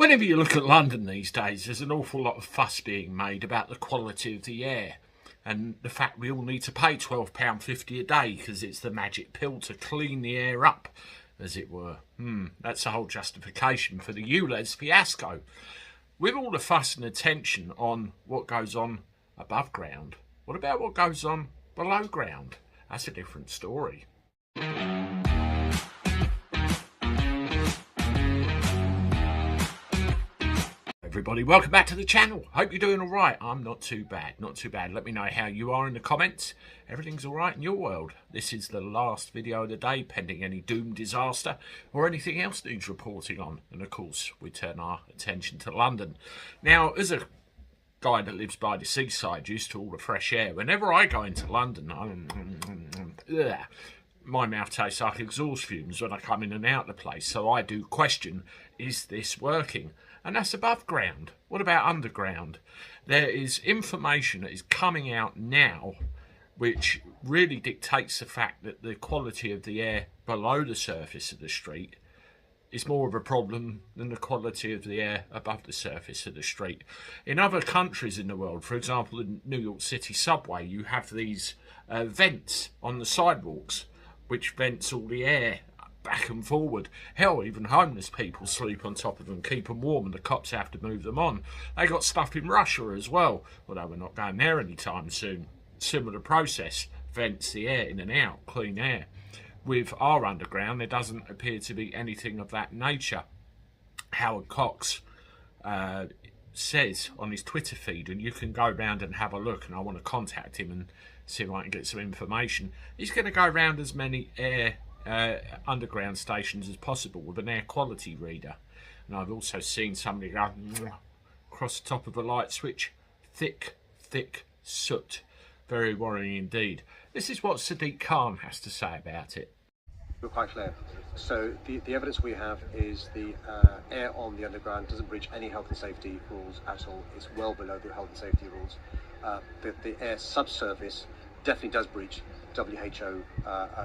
Whenever you look at London these days, there's an awful lot of fuss being made about the quality of the air and the fact we all need to pay £12.50 a day because it's the magic pill to clean the air up, as it were. That's the whole justification for the ULEZ fiasco. With all the fuss and attention on what goes on above ground, what about what goes on below ground? That's a different story. Everybody, welcome back to the channel. Hope you're doing all right. I'm not too bad, not too bad. Let me know how you are in the comments. Everything's all right in your world. This is the last video of the day, pending any doom, disaster, or anything else needs reporting on. And of course, we turn our attention to London. Now, as a guy that lives by the seaside, used to all the fresh air, whenever I go into London, my mouth tastes like exhaust fumes when I come in and out the place. So I do question, is this working? And that's above ground. What about underground? There is information that is coming out now which really dictates the fact that the quality of the air below the surface of the street is more of a problem than the quality of the air above the surface of the street. In other countries in the world, for example, in New York City subway, you have these vents on the sidewalks which vents all the air back and forward. Hell, even homeless people sleep on top of them, keep them warm, and the cops have to move them on. They got stuff in Russia as well, although we're not going there anytime soon. Similar process, vents the air in and out, clean air. With our underground, there doesn't appear to be anything of that nature. Howard Cox says on his Twitter feed, and you can go around and have a look, and I want to contact him and see if I can get some information. He's going to go around as many underground stations as possible with an air quality reader. And I've also seen somebody go across the top of a light switch, thick soot. Very worrying indeed. This is what Sadiq Khan has to say about it. We're quite clear. So the evidence we have is the air on the underground doesn't breach any health and safety rules at all. It's well below the health and safety rules. The air subsurface definitely does breach WHO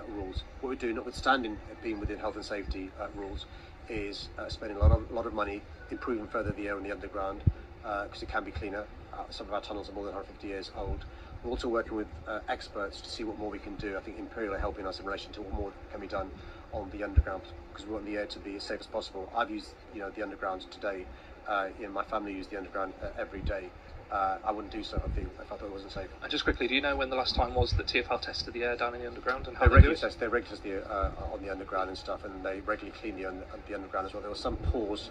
rules. What we do, notwithstanding it being within health and safety rules, is spending a lot of money improving further the air in the underground because it can be cleaner. Some of our tunnels are more than 150 years old. We're also working with experts to see what more we can do. I think Imperial are helping us in relation to what more can be done on the underground because we want the air to be as safe as possible. I've used the underground today. My family use the underground every day. I wouldn't do so if I thought it wasn't safe. And just quickly, do you know when the last time was that TfL tested the air down in the underground and how they they do regularly it? They regularly test the air on the underground and stuff, and they regularly clean the underground as well. There was some pause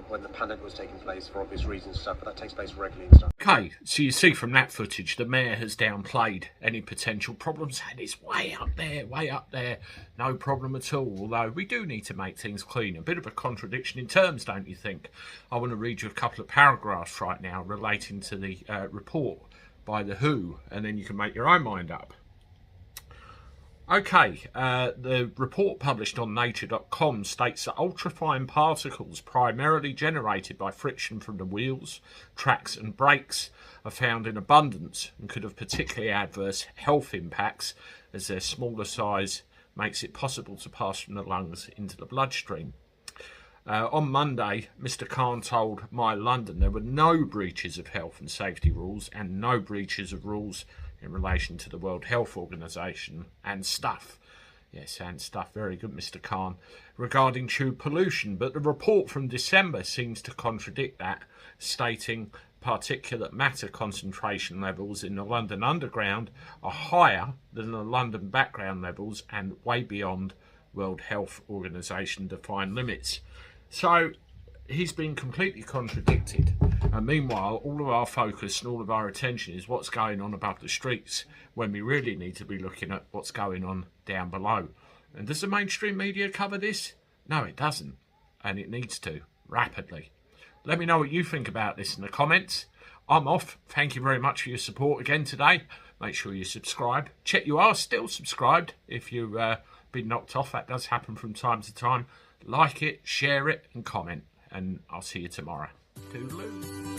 when the pandemic was taking place for obvious reasons and stuff, but that takes place regularly and stuff. Okay, so you see from that footage, the mayor has downplayed any potential problems, and it's way up there, no problem at all. Although we do need to make things clean. A bit of a contradiction in terms, don't you think? I want to read you a couple of paragraphs right now relating to the report by the WHO, and then you can make your own mind up. Okay, the report published on nature.com states that ultrafine particles primarily generated by friction from the wheels, tracks and brakes are found in abundance and could have particularly adverse health impacts as their smaller size makes it possible to pass from the lungs into the bloodstream. On Monday, Mr. Khan told My London there were no breaches of health and safety rules and no breaches of rules in relation to the World Health Organization and stuff. Yes, and stuff. Very good, Mr. Khan. Regarding tube pollution, but the report from December seems to contradict that, stating particulate matter concentration levels in the London Underground are higher than the London background levels and way beyond World Health Organization defined limits. So he's been completely contradicted, and meanwhile all of our focus and all of our attention is what's going on above the streets when we really need to be looking at what's going on down below. And does the mainstream media cover this? No, it doesn't, and it needs to rapidly. Let me know what you think about this in the comments. I'm off. Thank you very much for your support again today. Make sure you subscribe. Check you are still subscribed. If you've been knocked off, that does happen from time to time. Like it, share it and comment, and I'll see you tomorrow. Toodaloo.